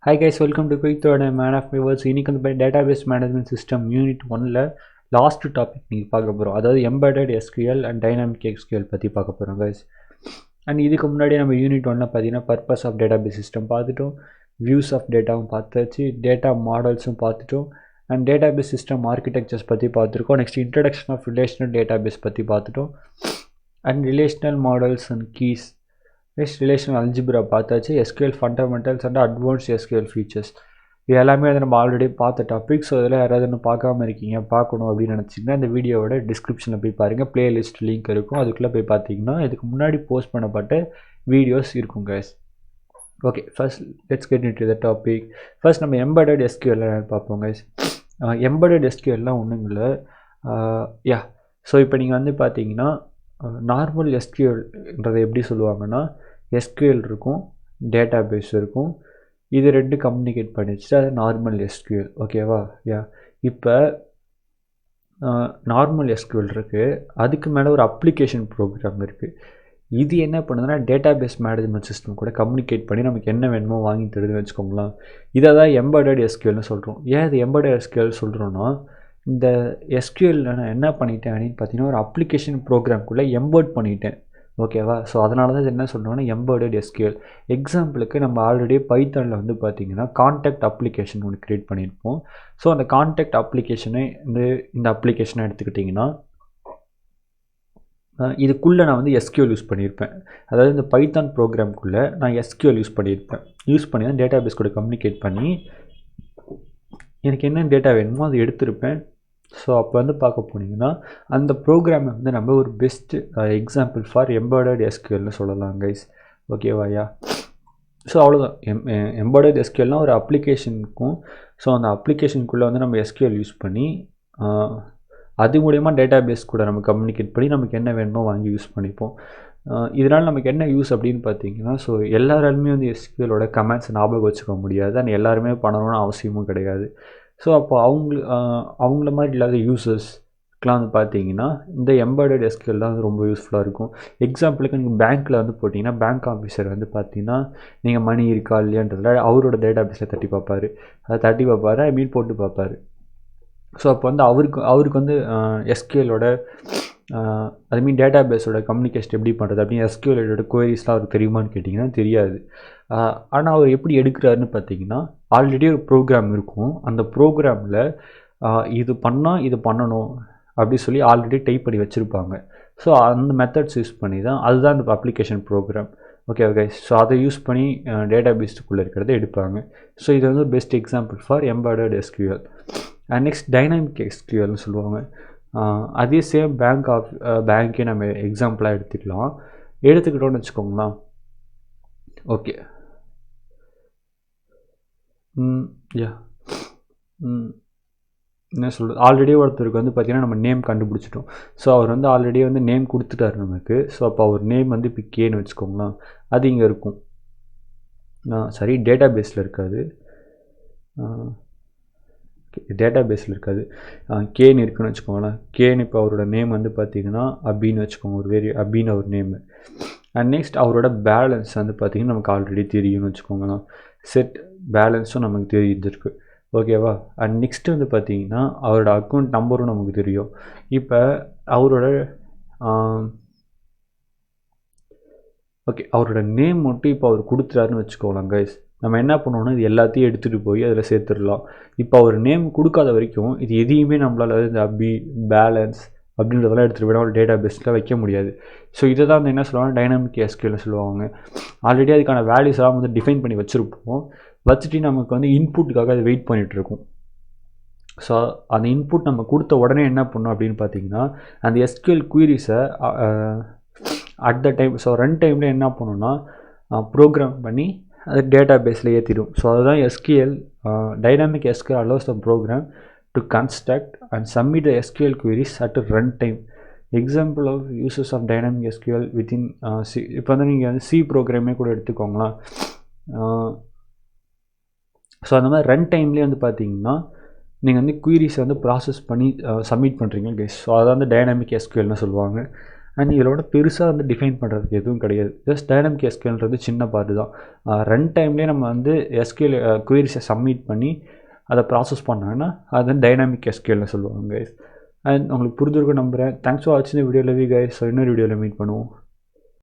Hi guys, welcome to Quick Third Man of My Words. இன்னைக்கு வந்து database management system unit 1ல last topic நீங்கள் பார்க்க போகிறோம். அதாவது embedded SQL and dynamic SQL பற்றி பார்க்க போகிறோம் guys. அண்ட் இதுக்கு முன்னாடி நம்ம யூனிட் 1ல பார்த்தீங்கன்னா பர்பஸ் ஆஃப் டேட்டாபேஸ் சிஸ்டம் பார்த்துட்டோம், வியூஸ் ஆஃப் டேட்டாவும் பார்த்தாச்சு, டேட்டா மாடல்ஸும் பார்த்துட்டோம், அண்ட் டேட்டாபேஸ் சிஸ்டம் ஆர்கிடெக்சர்ஸ் பற்றி பார்த்துருக்கோம். Next introduction of relational database பற்றி பார்த்துட்டோம், and relational models and keys. Next relational algebra பார்த்தாச்சு, SQL fundamentals and advance SQL features. இது எல்லாமே வந்து நம்ம ஆல்ரெடி பார்த்த டாபிக். ஸோ இதில் யாராவது இன்னும் பார்க்காம இருக்கீங்க, பார்க்கணும் அப்படின்னு நினச்சிங்கன்னா இந்த வீடியோவோட டிஸ்கிரிப்ஷனில் போய் பாருங்கள், பிளேலிஸ்ட் லிங்க் இருக்கும், அதுக்குள்ளே போய் பார்த்தீங்கன்னா இதுக்கு முன்னாடி போஸ்ட் பண்ணப்பட்ட வீடியோஸ் இருக்கும் guys. Okay, first let's get into the topic. First நம்ம எம்பெடட் எஸ்கியூஎல் பார்ப்போம் guys. எம்பெடட் எஸ்கியூஎல்லாம் ஒன்றும் இல்லை. ஸோ இப்போ நீங்கள் வந்து பார்த்தீங்கன்னா நார்மல் எஸ்கியூஎல்ன்றதை எப்படி சொல்லுவாங்கன்னா, எஸ்கியூஎல் இருக்கும், டேட்டாபேஸ் இருக்கும், இது ரெண்டு கம்யூனிகேட் பண்ணிச்சுட்டு அது நார்மல் எஸ்கியூஎல். ஓகேவா? இப்போ நார்மல் எஸ்கியூஎல் இருக்குது, அதுக்கு மேலே ஒரு அப்ளிகேஷன் ப்ரோக்ராம் இருக்குது. இது என்ன பண்ணுதுன்னா டேட்டாபேஸ் மேனேஜ்மெண்ட் சிஸ்டம் கூட கம்யூனிகேட் பண்ணி நமக்கு என்ன வேணுமோ வாங்கி தருதுன்னு வச்சுக்கோங்களேன். இதை தான் எம்பெடட் எஸ்கியூஎல்னு சொல்கிறோம். ஏன் இது எம்பெடட் எஸ்கியூஎல் சொல்கிறோன்னா, இந்த எஸ்கியூஎல் நான் என்ன பண்ணிட்டேன் அப்படின்னு பார்த்தீங்கன்னா ஒரு அப்ளிகேஷன் ப்ரோக்ராம்குள்ளே எம்பர்ட் பண்ணிட்டேன். ஓகேவா? ஸோ அதனால தான் இது என்ன சொல்கிறோன்னா எம்பெடட் எஸ்கியூஎல். எக்ஸாம்பிளுக்கு நம்ம ஆல்ரெடி பைத்தானில் வந்து பார்த்திங்கன்னா கான்டாக்ட் அப்ளிகேஷன் ஒன்று க்ரியேட் பண்ணியிருப்போம். ஸோ அந்த கான்டாக்ட் அப்ளிகேஷனை இந்த அப்ளிகேஷனை எடுத்துக்கிட்டிங்கன்னா இதுக்குள்ளே நான் வந்து எஸ்கியூஎல் யூஸ் பண்ணியிருப்பேன். அதாவது இந்த பைத்தான் ப்ரோக்ராம்குள்ளே நான் எஸ்கியூஎல் யூஸ் பண்ணி தான் டேட்டாபேஸ் கூட கம்யூனிகேட் பண்ணி எனக்கு என்ன டேட்டா வேணுமோ அதை எடுத்திருப்பேன். ஸோ அப்போ வந்து பார்க்க போனீங்கன்னா அந்த ப்ரோக்ராமை வந்து நம்ம ஒரு பெஸ்ட் எக்ஸாம்பிள் ஃபார் எம்பெடட் எஸ்கியூஎல்னு சொல்லலாம் கைஸ். ஓகேவாயா? ஸோ அவ்வளோதான். எம்பெடட் எஸ்கியூஎல்னால் ஒரு அப்ளிகேஷனுக்கும், ஸோ அந்த அப்ளிகேஷனுக்குள்ளே வந்து நம்ம எஸ்கியூஎல் யூஸ் பண்ணி அது மூலயமா டேட்டாபேஸ் கூட நம்ம கம்யூனிகேட் பண்ணி நமக்கு என்ன வேணுமோ வாங்கி யூஸ் பண்ணிப்போம். இதனால் நமக்கு என்ன யூஸ் அப்படின்னு பார்த்தீங்கன்னா, ஸோ எல்லாராலுமே வந்து எஸ்கியூஎலோட கமெண்ட்ஸ் ஞாபகம் வச்சுக்க முடியாது, அண்ட் எல்லாருமே பண்ணணும்னு அவசியமும் கிடையாது. ஸோ அப்போ அவங்கள மாதிரி இல்லாத யூசர்ஸ்க்கெலாம் வந்து பார்த்தீங்கன்னா இந்த எம்பெடட் எஸ்கியூஎல் தான் வந்து ரொம்ப யூஸ்ஃபுல்லாக இருக்கும். எக்ஸாம்பிளுக்கு நீங்கள் பேங்க்கில் வந்து போட்டிங்கன்னா பேங்க் ஆஃபீஸர் வந்து பார்த்தீங்கன்னா நீங்கள் மணி இருக்கா இல்லையான்றதில் அவரோட டேட்டாபேஸில் தட்டி பார்ப்பார், போட்டு பார்ப்பார். ஸோ அப்போ வந்து அவருக்கு வந்து எஸ்கியூஎலோட டேட்டாபேஸோட கம்யூனிகேஷன் எப்படி பண்ணுறது அப்படின்னு எஸ்கியூஎலோட குவரிஸ்லாம் அவருக்கு தெரியுமான்னு கேட்டிங்கன்னா தெரியாது. ஆனால் அவர் எப்படி எடுக்கிறாருன்னு பார்த்தீங்கன்னா ஆல்ரெடி ஒரு ப்ரோக்ராம் இருக்கும், அந்த ப்ரோக்ராமில் இது பண்ணால் இது பண்ணணும் அப்படி சொல்லி ஆல்ரெடி டைப் பண்ணி வச்சுருப்பாங்க. ஸோ அந்த மெத்தட்ஸ் யூஸ் பண்ணி தான் அதுதான் இந்த அப்ளிகேஷன் ப்ரோக்ராம். ஓகே. ஸோ அதை யூஸ் பண்ணி டேட்டாபேஸுக்குள்ளே இருக்கிறத எடுப்பாங்க. ஸோ இது வந்து ஒரு best example for embedded SQL. And next dynamic எஸ்கியூஎல்னு சொல்லுவாங்க. அதே சேம் பேங்க்கே நம்ம எக்ஸாம்பிளாக எடுத்துக்கிட்டோன்னு வச்சுக்கோங்களேன். ஓகே. என்ன சொல்கிறது, ஆல்ரெடி ஒருத்தருக்கு வந்து பார்த்திங்கன்னா நம்ம நேம் கண்டுபிடிச்சிட்டோம். ஸோ அவர் வந்து ஆல்ரெடி வந்து நேம் கொடுத்துட்டார் நமக்கு. ஸோ அப்போ அவர் நேம் வந்து இப்போ கேன்னு வச்சுக்கோங்களேன், அது இங்கே இருக்கும். டேட்டாபேஸில் இருக்காது, கேன்னு இருக்குன்னு வச்சுக்கோங்களேன். கேன்னு இப்போ அவரோட நேம் வந்து பார்த்திங்கன்னா அபின்னு வச்சுக்கோங்க, அபின்னு ஒரு நேமு. அண்ட் நெக்ஸ்ட் அவரோட பேலன்ஸ் வந்து பார்த்திங்கன்னா நமக்கு ஆல்ரெடி தெரியும்னு வச்சுக்கோங்களேன். செட் பேலன்ஸும் நமக்கு தெரிஞ்சிருக்கு. ஓகேவா? அண்ட் நெக்ஸ்ட்டு வந்து பார்த்திங்கன்னா அவரோட அக்கௌண்ட் நம்பரும் நமக்கு தெரியும். இப்போ அவரோட நேம் மட்டும் இப்போ அவர் கொடுத்துட்டாருன்னு வச்சுக்கோங்களேன் கைஸ். நம்ம என்ன பண்ணோன்னா இது எல்லாத்தையும் எடுத்துகிட்டு போய் அதில் சேர்த்துடலாம். இப்போ அவர் நேம் கொடுக்காத வரைக்கும் இது எதையுமே நம்மளால் இந்த பேலன்ஸ் அப்படின்றதெல்லாம் எடுத்துகிட்டு போய் ஒரு டேட்டாபேஸில் வைக்க முடியாது. ஸோ இதை தான் வந்து என்ன சொல்லுவாங்க, டைனாமிக் எஸ்கியூஎல்னு சொல்லுவாங்க. ஆல்ரெடி அதுக்கான வேல்யூஸ்லாம் வந்து டிஃபைன் பண்ணி வச்சுட்டு நமக்கு வந்து இன்புட்டுக்காக அது வெயிட் பண்ணிகிட்ருக்கும். ஸோ அந்த இன்புட் நம்ம கொடுத்த உடனே என்ன பண்ணோம் அப்படின்னு பார்த்தீங்கன்னா அந்த எஸ்கியூஎல் குவீரிஸை at the time, so run டைமில் என்ன பண்ணணும்னா ப்ரோக்ராம் பண்ணி அது டேட்டாபேஸில் ஏற்றிடும். ஸோ அதுதான் SQL. Dynamic SQL allows the program to construct and submit the SQL queries at a run time. Example of uses of dynamic SQL within C. இப்போ வந்து நீங்கள் வந்து சி ப்ரோக்ராமே கூட எடுத்துக்கோங்களா. ஸோ அந்த மாதிரி ரன் டைம்லேயே வந்து பார்த்தீங்கன்னா நீங்கள் வந்து குவீரிஸை வந்து ப்ராசஸ் பண்ணி சப்மிட் பண்ணுறீங்க கைஸ். ஸோ அதை வந்து டைனாமிக் எஸ்கியூஎல்னு சொல்லுவாங்க. அண்ட் இதோட பெருசாக வந்து டிஃபைன் பண்ணுறதுக்கு எதுவும் கிடையாது. ஜஸ்ட் டைனமிக் எஸ்கியூஎல்ன்றது சின்ன பார்ட்டு தான். ரன் டைம்லேயே நம்ம வந்து எஸ்கியூஎல் குவீரிஸை சப்மிட் பண்ணி அதை ப்ராசஸ் பண்ணோன்னா அது டைனாமிக் எஸ்கியூஎல்னு சொல்லுவாங்க கைஸ். அண்ட் உங்களுக்கு புரிஞ்சிருக்கும் நம்புகிறேன். தேங்க்ஸ் ஃபார் வாட்சிங் இந்த வீடியோ. Love you guys. இன்னொரு வீடியோவில் மீட் பண்ணுவோம்.